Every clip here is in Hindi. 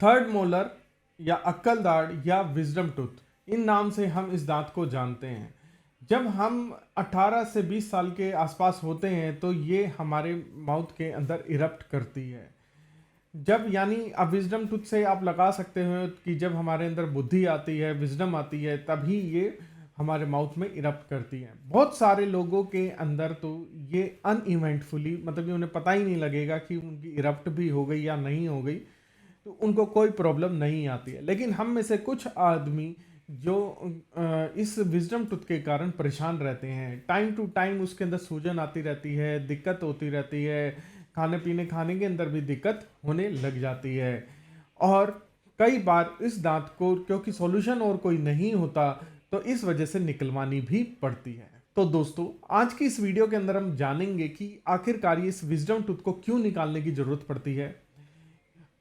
थर्ड मोलर या अक्कल दाढ़ या विजडम टूथ, इन नाम से हम इस दांत को जानते हैं। जब हम 18 से 20 साल के आसपास होते हैं तो ये हमारे माउथ के अंदर इरप्ट करती है। जब यानी अब विजडम टूथ से आप लगा सकते हो कि जब हमारे अंदर बुद्धि आती है, विजडम आती है, तभी ये हमारे माउथ में इरप्ट करती है। बहुत सारे लोगों के अंदर तो ये अनइवेंटफुली, मतलब कि उन्हें पता ही नहीं लगेगा कि उनकी इरप्ट भी हो गई या नहीं हो गई, तो उनको कोई प्रॉब्लम नहीं आती है। लेकिन हम में से कुछ आदमी जो इस विजडम टूथ के कारण परेशान रहते हैं, टाइम टू टाइम उसके अंदर सूजन आती रहती है, दिक्कत होती रहती है, खाने के अंदर भी दिक्कत होने लग जाती है। और कई बार इस दांत को क्योंकि सॉल्यूशन और कोई नहीं होता तो इस वजह से निकलवानी भी पड़ती है। तो दोस्तों, आज की इस वीडियो के अंदर हम जानेंगे कि आखिरकार इस विजडम टूथ को क्यों निकालने की जरूरत पड़ती है,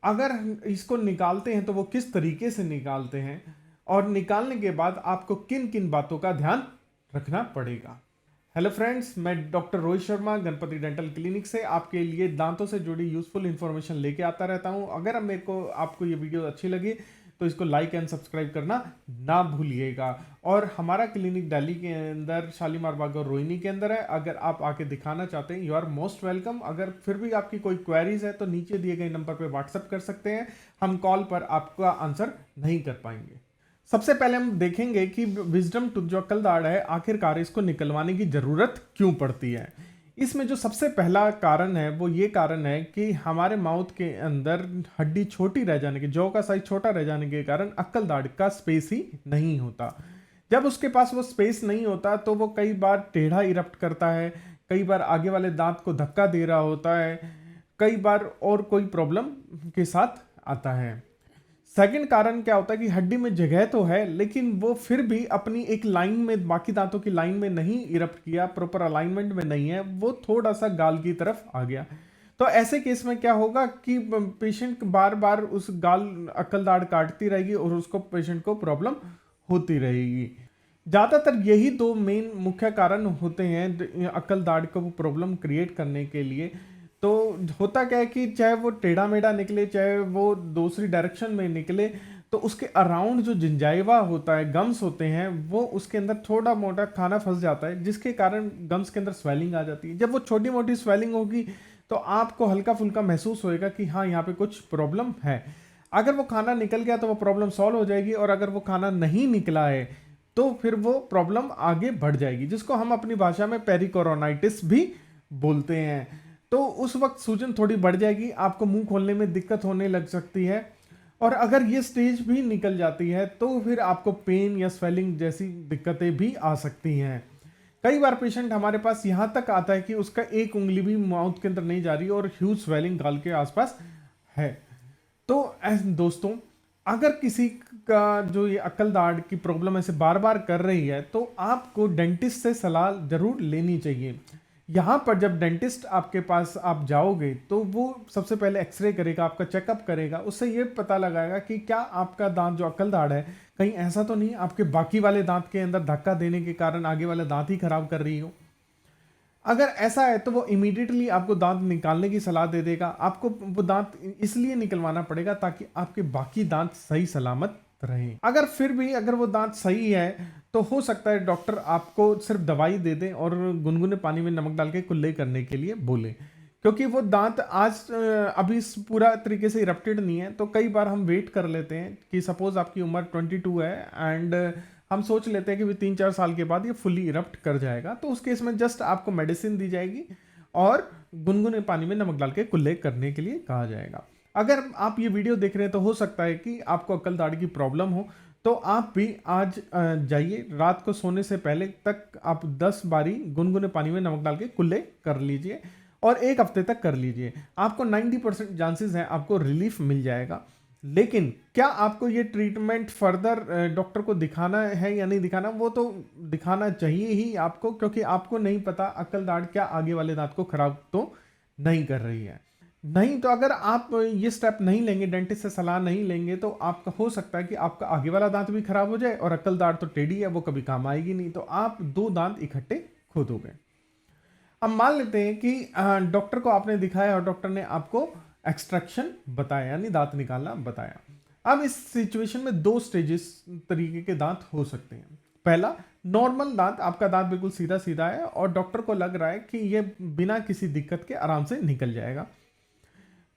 अगर हम इसको निकालते हैं तो वो किस तरीके से निकालते हैं, और निकालने के बाद आपको किन किन बातों का ध्यान रखना पड़ेगा। हेलो फ्रेंड्स, मैं doctor Rohit Sharma Ganpati dental clinic से आपके लिए दांतों से जुड़ी यूजफुल इन्फॉर्मेशन लेके आता रहता हूं। अगर अब आपको ये वीडियो अच्छी लगी तो इसको लाइक एंड सब्सक्राइब करना ना भूलिएगा। और हमारा क्लिनिक दिल्ली के अंदर शालीमार बाग और रोहिणी के अंदर है। अगर आप आके दिखाना चाहते हैं, यू आर मोस्ट वेलकम। अगर फिर भी आपकी कोई क्वेरीज है तो नीचे दिए गए नंबर पर व्हाट्सएप कर सकते हैं, हम कॉल पर आपका आंसर नहीं कर पाएंगे। सबसे पहले हम देखेंगे कि विजडम टूथ जो अक्कल दाढ़ है, आखिरकार इसको निकलवाने की जरूरत क्यों पड़ती है। इसमें जो सबसे पहला कारण है वो ये कारण है कि हमारे माउथ के अंदर हड्डी छोटी रह जाने के, जौ का साइज छोटा रह जाने के कारण अक्कल दाढ़ का स्पेस ही नहीं होता। जब उसके पास वो स्पेस नहीं होता तो वो कई बार टेढ़ा इरप्ट करता है, कई बार आगे वाले दांत को धक्का दे रहा होता है, कई बार और कोई प्रॉब्लम के साथ आता है। सेकंड कारण क्या होता है कि हड्डी में जगह तो है लेकिन वो फिर भी अपनी एक लाइन में, बाकी दांतों की लाइन में नहीं इरप्ट किया, प्रॉपर अलाइनमेंट में नहीं है, वो थोड़ा सा गाल की तरफ आ गया। तो ऐसे केस में क्या होगा कि पेशेंट बार बार उस गाल अक्कल दाढ़ काटती रहेगी और उसको पेशेंट को प्रॉब्लम होती रहेगी। ज़्यादातर यही दो मेन मुख्य कारण होते हैं अक्कल दाढ़ को प्रॉब्लम क्रिएट करने के लिए। तो होता क्या है कि चाहे वो टेढ़ा मेढ़ा निकले, चाहे वो दूसरी डायरेक्शन में निकले, तो उसके अराउंड जो जिंजाइवा होता है, गम्स होते हैं, वो उसके अंदर थोड़ा मोटा खाना फंस जाता है, जिसके कारण गम्स के अंदर स्वेलिंग आ जाती है। जब वो छोटी मोटी स्वेलिंग होगी तो आपको हल्का फुल्का महसूस होएगा कि हाँ, यहाँ पे कुछ प्रॉब्लम है। अगर वो खाना निकल गया तो वो प्रॉब्लम सॉल्व हो जाएगी, और अगर वो खाना नहीं निकला है तो फिर वो प्रॉब्लम आगे बढ़ जाएगी, जिसको हम अपनी भाषा में पेरिकोरोनाइटिस भी बोलते हैं। तो उस वक्त सूजन थोड़ी बढ़ जाएगी, आपको मुंह खोलने में दिक्कत होने लग सकती है, और अगर ये स्टेज भी निकल जाती है तो फिर आपको पेन या स्वेलिंग जैसी दिक्कतें भी आ सकती हैं। कई बार पेशेंट हमारे पास यहाँ तक आता है कि उसका एक उंगली भी माउथ के अंदर नहीं जा रही और ह्यूज स्वेलिंग गाल के आसपास है। तो दोस्तों, अगर किसी का जो ये अक्कल दाढ़ की प्रॉब्लम ऐसे बार बार कर रही है तो आपको डेंटिस्ट से सलाह जरूर लेनी चाहिए। यहाँ पर जब डेंटिस्ट आपके पास आप जाओगे तो वो सबसे पहले एक्सरे करेगा, आपका चेकअप करेगा, उससे ये पता लगाएगा कि क्या आपका दांत जो अक्कल दाढ़ है कहीं ऐसा तो नहीं आपके बाकी वाले दांत के अंदर धक्का देने के कारण आगे वाले दांत ही खराब कर रही हो। अगर ऐसा है तो वो इमीडिएटली आपको दांत निकालने की सलाह दे देगा। आपको वो दांत इसलिए निकलवाना पड़ेगा ताकि आपके बाकी दांत सही सलामत रहें। अगर फिर भी अगर वो दांत सही है तो हो सकता है डॉक्टर आपको सिर्फ दवाई दे दें और गुनगुने पानी में नमक डाल के कुल्ले करने के लिए बोले, क्योंकि वो दांत आज अभी पूरा तरीके से इरप्टेड नहीं है। तो कई बार हम वेट कर लेते हैं कि सपोज आपकी उम्र 22 है एंड हम सोच लेते हैं कि 3-4 साल के बाद ये फुली इरप्ट कर जाएगा, तो उस केस में जस्ट आपको मेडिसिन दी जाएगी और गुनगुने पानी में नमक डाल के कुल्ले करने के लिए कहा जाएगा। अगर आप ये वीडियो देख रहे हैं तो हो सकता है कि आपको अक्कल दाढ़ की प्रॉब्लम हो, तो आप भी आज जाइए, रात को सोने से पहले तक आप 10 बारी गुनगुने पानी में नमक डाल के कुल्ले कर लीजिए और 1 हफ्ते तक कर लीजिए। आपको 90% चांसेस हैं आपको रिलीफ मिल जाएगा। लेकिन क्या आपको ये ट्रीटमेंट फर्दर डॉक्टर को दिखाना है या नहीं दिखाना, वो तो दिखाना चाहिए ही आपको, क्योंकि आपको नहीं पता अक्कल दाढ़ क्या आगे वाले दांत को खराब तो नहीं कर रही है। नहीं तो अगर आप ये स्टेप नहीं लेंगे, डेंटिस्ट से सलाह नहीं लेंगे, तो आपका हो सकता है कि आपका आगे वाला दांत भी खराब हो जाए और अक्कल दाढ़ तो टेढ़ी है, वो कभी काम आएगी नहीं, तो आप 2 दांत इकट्ठे खो दोगे। अब मान लेते हैं कि डॉक्टर को आपने दिखाया और डॉक्टर ने आपको एक्सट्रैक्शन बताया, यानी दांत निकालना बताया। अब इस सिचुएशन में दो स्टेजेस तरीके के दांत हो सकते हैं। पहला, नॉर्मल दांत, आपका दांत बिल्कुल सीधा सीधा है और डॉक्टर को लग रहा है कि ये बिना किसी दिक्कत के आराम से निकल जाएगा।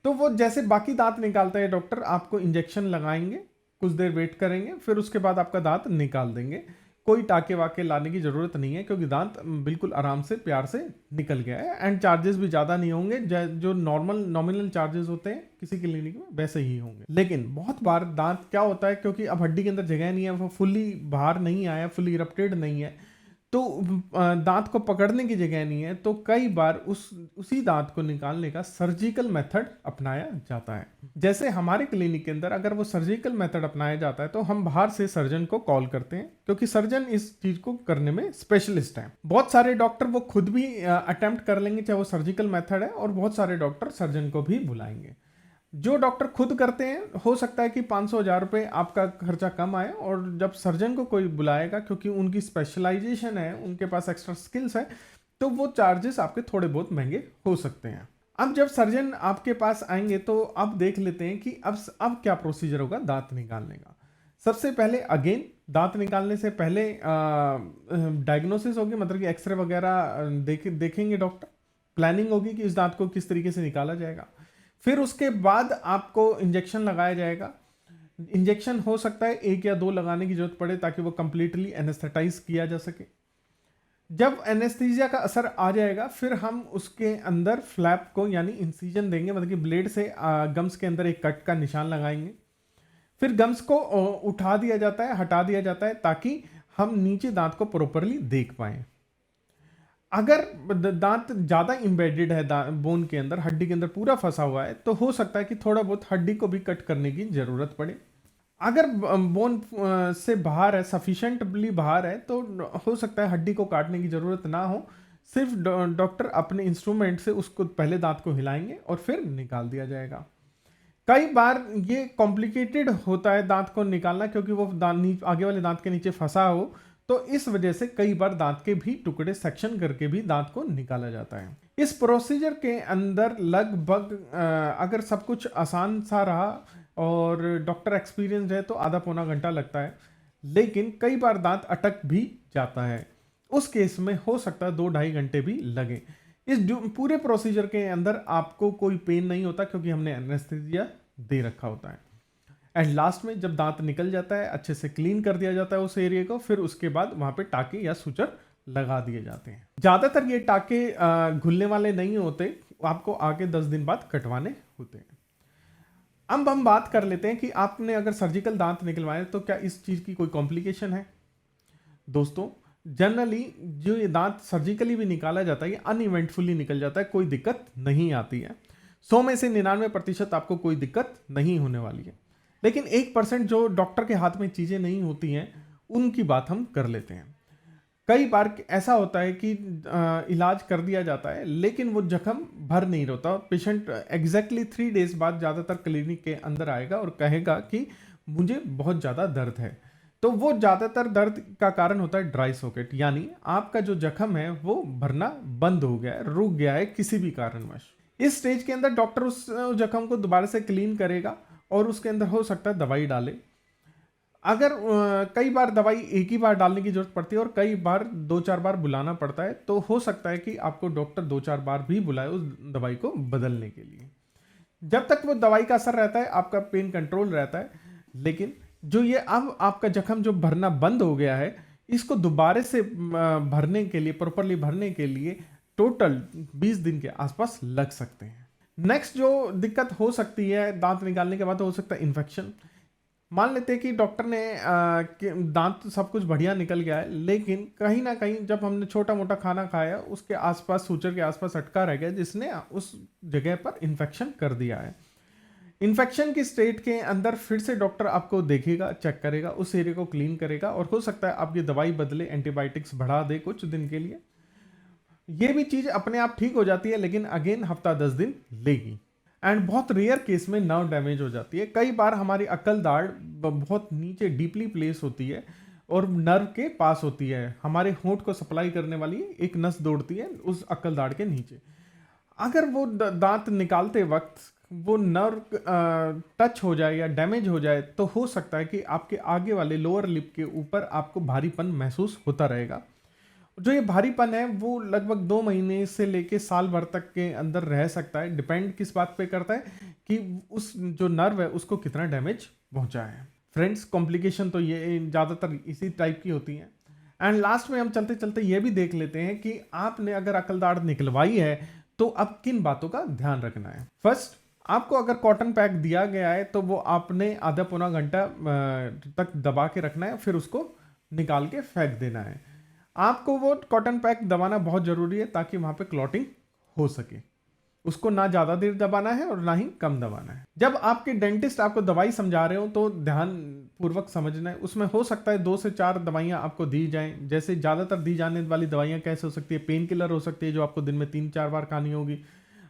तो वो जैसे बाकी दांत निकालता है डॉक्टर, आपको इंजेक्शन लगाएंगे, कुछ देर वेट करेंगे, फिर उसके बाद आपका दांत निकाल देंगे। कोई टाके वाके लाने की ज़रूरत नहीं है क्योंकि दांत बिल्कुल आराम से प्यार से निकल गया है। एंड चार्जेस भी ज़्यादा नहीं होंगे, जो नॉर्मल नॉमिनल चार्जेस होते हैं किसी क्लिनिक में वैसे ही होंगे। लेकिन बहुत बार दांत क्या होता है, क्योंकि अब हड्डी के अंदर जगह नहीं है, वो फुल्ली बाहर नहीं आया, फुल्ली इरप्टेड नहीं है, तो दांत को पकड़ने की जगह नहीं है, तो कई बार उसी दांत को निकालने का सर्जिकल मेथड अपनाया जाता है। जैसे हमारे क्लिनिक के अंदर अगर वो सर्जिकल मेथड अपनाया जाता है तो हम बाहर से सर्जन को कॉल करते हैं, क्योंकि सर्जन इस चीज को करने में स्पेशलिस्ट हैं। बहुत सारे डॉक्टर वो खुद भी अटेम्प्ट कर लेंगे, चाहे वो सर्जिकल मेथड है, और बहुत सारे डॉक्टर सर्जन को भी बुलाएंगे। जो डॉक्टर खुद करते हैं, हो सकता है कि 500-1000 रुपये आपका खर्चा कम आए, और जब सर्जन को कोई बुलाएगा, क्योंकि उनकी स्पेशलाइजेशन है, उनके पास एक्स्ट्रा स्किल्स है, तो वो चार्जेस आपके थोड़े बहुत महंगे हो सकते हैं। अब जब सर्जन आपके पास आएंगे तो अब देख लेते हैं कि अब क्या प्रोसीजर होगा दांत निकालने का। सबसे पहले अगेन दांत निकालने से पहले डायग्नोसिस होगी, मतलब कि एक्सरे वगैरह देखेंगे डॉक्टर, प्लानिंग होगी कि इस दांत को किस तरीके से निकाला जाएगा। फिर उसके बाद आपको इंजेक्शन लगाया जाएगा। इंजेक्शन हो सकता है 1 या 2 लगाने की जरूरत पड़े ताकि वो कंप्लीटली एनेस्थेटाइज किया जा सके। जब एनेस्थीसिया का असर आ जाएगा फिर हम उसके अंदर फ्लैप को यानी इंसिजन देंगे, मतलब कि ब्लेड से गम्स के अंदर एक कट का निशान लगाएंगे। फिर गम्स को उठा दिया जाता है, हटा दिया जाता है, ताकि हम नीचे दांत को प्रॉपरली देख पाएं। अगर दांत ज़्यादा इम्बेडेड है बोन के अंदर, हड्डी के अंदर पूरा फंसा हुआ है, तो हो सकता है कि थोड़ा बहुत हड्डी को भी कट करने की ज़रूरत पड़े। अगर बोन से बाहर है, सफिशेंटली बाहर है, तो हो सकता है हड्डी को काटने की ज़रूरत ना हो, सिर्फ डॉक्टर अपने इंस्ट्रूमेंट से उसको पहले दांत को हिलाएंगे और फिर निकाल दिया जाएगा। कई बार ये कॉम्प्लिकेटेड होता है दांत को निकालना, क्योंकि वो आगे वाले दांत के नीचे फंसा हो, तो इस वजह से कई बार दांत के भी टुकड़े सेक्शन करके भी दांत को निकाला जाता है। इस प्रोसीजर के अंदर लगभग अगर सब कुछ आसान सा रहा और डॉक्टर एक्सपीरियंस है तो आधा पौना घंटा लगता है, लेकिन कई बार दांत अटक भी जाता है, उस केस में हो सकता है 2-2.5 घंटे भी लगे। इस पूरे प्रोसीजर के अंदर आपको कोई पेन नहीं होता, क्योंकि हमने एनेस्थीसिया दे रखा होता है। एंड लास्ट में जब दांत निकल जाता है, अच्छे से क्लीन कर दिया जाता है उस एरिया को, फिर उसके बाद वहां पे टाके या सुचर लगा दिए जाते हैं। ज़्यादातर ये टाके घुलने वाले नहीं होते, आपको आगे 10 दिन बाद कटवाने होते हैं। अब हम बात कर लेते हैं कि आपने अगर सर्जिकल दांत निकलवाए तो क्या इस चीज़ की कोई कॉम्प्लिकेशन है। दोस्तों, जनरली जो ये दांत सर्जिकली भी निकाला जाता है, ये अनइवेंटफुली निकल जाता है, कोई दिक्कत नहीं आती है। 100 में से 99% आपको कोई दिक्कत नहीं होने वाली है। लेकिन 1% जो डॉक्टर के हाथ में चीज़ें नहीं होती हैं, उनकी बात हम कर लेते हैं। कई बार ऐसा होता है कि इलाज कर दिया जाता है, लेकिन वो जख्म भर नहीं रहता। पेशेंट एग्जैक्टली 3 डेज बाद ज़्यादातर क्लिनिक के अंदर आएगा और कहेगा कि मुझे बहुत ज़्यादा दर्द है। तो वो ज़्यादातर दर्द का कारण होता है ड्राई सॉकेट, यानी आपका जो जख्म है वो भरना बंद हो गया है, रुक गया है किसी भी कारणवश। इस स्टेज के अंदर डॉक्टर उस जख्म को दोबारा से क्लीन करेगा और उसके अंदर हो सकता है दवाई डाले। अगर कई बार दवाई एक ही बार डालने की जरूरत पड़ती है और कई बार 2-4 बार बुलाना पड़ता है, तो हो सकता है कि आपको डॉक्टर 2-4 बार भी बुलाए उस दवाई को बदलने के लिए। जब तक वो दवाई का असर रहता है, आपका पेन कंट्रोल रहता है। लेकिन जो ये अब आपका जख्म जो भरना बंद हो गया है, इसको दोबारा से भरने के लिए, प्रॉपरली भरने के लिए टोटल 20 दिन के आसपास लग सकते हैं। नेक्स्ट जो दिक्कत हो सकती है दांत निकालने के बाद, हो सकता है इन्फेक्शन। मान लेते हैं कि डॉक्टर ने दांत सब कुछ बढ़िया निकल गया है, लेकिन कहीं ना कहीं जब हमने छोटा मोटा खाना खाया, उसके आसपास सूचर के आसपास अटका रह गया, जिसने उस जगह पर इन्फेक्शन कर दिया है। इन्फेक्शन की स्टेट के अंदर फिर से डॉक्टर आपको देखेगा, चेक करेगा, उस एरिया को क्लीन करेगा, और हो सकता है आपकी दवाई बदले, एंटीबायोटिक्स बढ़ा दे कुछ दिन के लिए। ये भी चीज़ अपने आप ठीक हो जाती है, लेकिन अगेन हफ्ता 10 दिन लेगी। एंड बहुत रेयर केस में नर्व डैमेज हो जाती है। कई बार हमारी अक्ल दाढ़ बहुत नीचे डीपली प्लेस होती है और नर्व के पास होती है। हमारे होंठ को सप्लाई करने वाली एक नस दौड़ती है उस अक्ल दाढ़ के नीचे। अगर वो दांत निकालते वक्त वो नर्व टच हो जाए या डैमेज हो जाए तो हो सकता है कि आपके आगे वाले लोअर लिप के ऊपर आपको भारीपन महसूस होता रहेगा। जो ये भारीपन है वो लगभग 2 महीने से लेके साल भर तक के अंदर रह सकता है। डिपेंड किस बात पे करता है कि उस जो नर्व है उसको कितना डैमेज पहुंचा है। फ्रेंड्स, कॉम्प्लिकेशन तो ये ज़्यादातर इसी टाइप की होती हैं। एंड लास्ट में हम चलते चलते ये भी देख लेते हैं कि आपने अगर अकल दाढ़ निकलवाई है तो अब किन बातों का ध्यान रखना है। फर्स्ट, आपको अगर कॉटन पैक दिया गया है तो वो आपने आधा पौना घंटा तक दबा के रखना है, फिर उसको निकाल के फेंक देना है। आपको वो कॉटन पैक दबाना बहुत ज़रूरी है ताकि वहाँ पे क्लॉटिंग हो सके। उसको ना ज़्यादा देर दबाना है और ना ही कम दबाना है। जब आपके डेंटिस्ट आपको दवाई समझा रहे हो तो ध्यान पूर्वक समझना है। उसमें हो सकता है 2 से 4 दवाइयाँ आपको दी जाएं। जैसे ज़्यादातर दी जाने वाली दवाइयाँ कैसे हो सकती है? पेन किलर हो सकती है जो आपको दिन में 3-4 बार खानी होगी।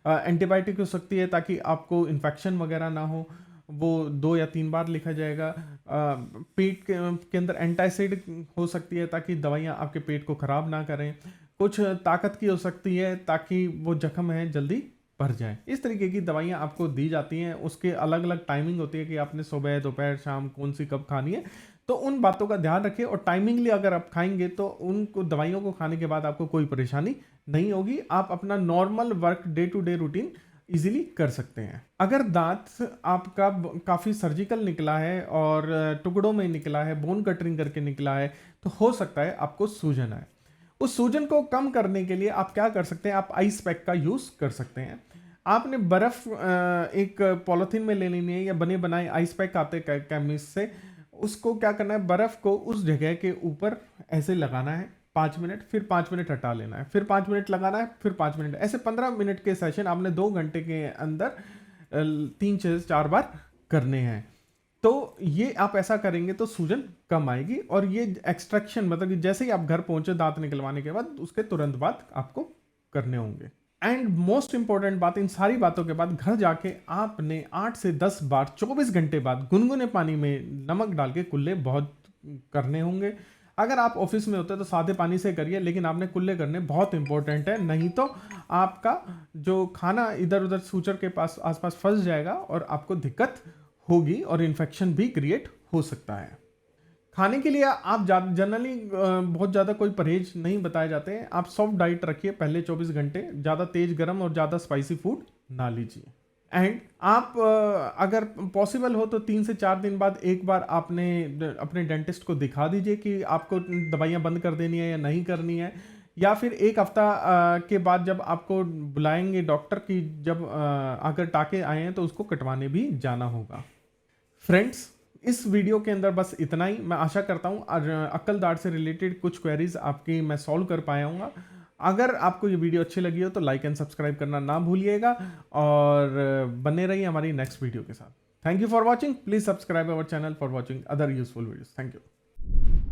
एंटीबायोटिक हो सकती है ताकि आपको इन्फेक्शन वगैरह ना हो, वो 2 या 3 बार लिखा जाएगा। पेट के अंदर एंटासिड हो सकती है ताकि दवाइयाँ आपके पेट को ख़राब ना करें। कुछ ताकत की हो सकती है ताकि वो जख्म है जल्दी भर जाए। इस तरीके की दवाइयाँ आपको दी जाती हैं। उसके अलग अलग टाइमिंग होती है कि आपने सुबह, दोपहर, शाम कौन सी कब खानी है। तो उन बातों का ध्यान रखिए और टाइमिंगली अगर आप खाएंगे तो उनको दवाइयों को खाने के बाद आपको कोई परेशानी नहीं होगी। आप अपना normal work day to day routine easily कर सकते हैं। अगर दांत आपका काफ़ी सर्जिकल निकला है और टुकड़ों में निकला है, बोन कटरिंग करके निकला है, तो हो सकता है आपको सूजन आए। उस सूजन को कम करने के लिए आप क्या कर सकते हैं? आप आइस पैक का यूज़ कर सकते हैं। आपने बर्फ़ एक पॉलीथीन में ले लेनी है या बने बनाए आइस पैक आते केमिस्ट से। उसको क्या करना है, बर्फ़ को उस जगह के ऊपर ऐसे लगाना है 5 मिनट, फिर 5 मिनट हटा लेना है, फिर 5 मिनट लगाना है, फिर 5 मिनट, ऐसे 15 मिनट के सेशन आपने 2 घंटे के अंदर 3 से 4 बार करने हैं। तो ये आप ऐसा करेंगे तो सूजन कम आएगी। और ये एक्सट्रैक्शन मतलब कि जैसे ही आप घर पहुंचे दांत निकलवाने के बाद उसके तुरंत बाद आपको करने होंगे। एंड मोस्ट इंपॉर्टेंट बात, इन सारी बातों के बाद घर जाके आपने 8 से 10 बार 24 घंटे बाद गुनगुने पानी में नमक डाल के कुल्ले बहुत करने होंगे। अगर आप ऑफिस में होते तो सादे पानी से करिए, लेकिन आपने कुल्ले करने बहुत इंपॉर्टेंट है, नहीं तो आपका जो खाना इधर उधर सूचर के पास आसपास फंस जाएगा और आपको दिक्कत होगी और इन्फेक्शन भी क्रिएट हो सकता है। खाने के लिए आप जनरली बहुत ज़्यादा कोई परहेज नहीं बताए जाते हैं। आप सॉफ्ट डाइट रखिए पहले 24 घंटे, ज़्यादा तेज गर्म और ज़्यादा स्पाइसी फूड ना लीजिए। एंड आप अगर पॉसिबल हो तो 3 से 4 दिन बाद एक बार आपने अपने डेंटिस्ट को दिखा दीजिए कि आपको दवाइयाँ बंद कर देनी है या नहीं करनी है। या फिर 1 हफ्ता के बाद जब आपको बुलाएंगे डॉक्टर की, जब अगर टाके आए हैं तो उसको कटवाने भी जाना होगा। फ्रेंड्स, इस वीडियो के अंदर बस इतना ही। मैं आशा करता हूँ अक्ल दाढ़ से रिलेटेड कुछ क्वेरीज आपकी मैं सॉल्व कर पाया हूँ। अगर आपको ये वीडियो अच्छी लगी हो तो लाइक एंड सब्सक्राइब करना ना भूलिएगा और बने रहिए हमारी नेक्स्ट वीडियो के साथ। Thank you for watching. Please subscribe our channel for watching other useful videos. Thank you.